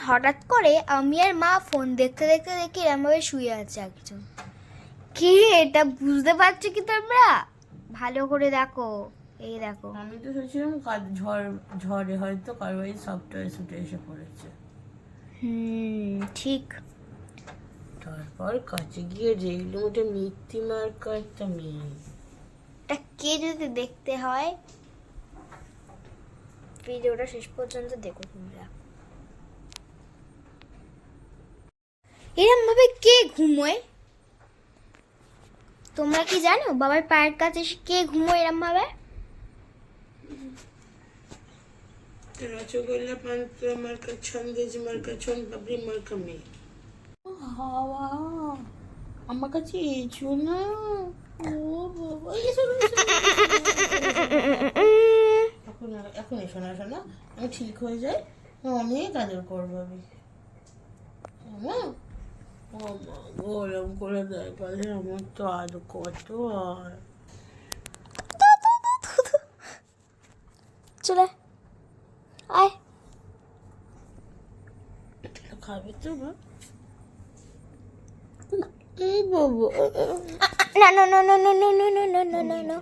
হঠাৎ করে আমি আর মা ফোন দেখতে দেখতে দেখি এরমভাবে শুয়ে আছে একজন। কি এটা বুঝতে পারছো কি তোমরা? ভালো করে দেখো, এই দেখো। আমি তো শুনছিলাম ঝড়ে হয়তো কারো এই সফটওয়্যার ছুটে এসে পড়েছে। ঠিক। তারপর কাছে গিয়ে দেখলাম ওটা মিথ্যি মার্কা একটা মেয়ে। এটা কে যদি দেখতে হয় ভিডিওটা শেষ পর্যন্ত দেখো তোমরা। এরম ভাবে কে ঘুমোয়? তোমরা কি জানো বাবার পায়ের কাছে এসে কে ঘুমোয় এরম ভাবে? রসগোল্লা পান্তা মার্কা ছন্দেজ মার্কা ছন পাপড়ি মার্কা মেয়ে। হাওয়া আমার কাছে এসো না। ও বাবা এখন এসো না শোনা, আমি ঠিক হয়ে যাই অনেক আদর করবো আমি। গরম করে দেয় বলে আমার তো আদর কত আর। চলে আয়। খাবে তো বাবা? না না না না না না না না না না না।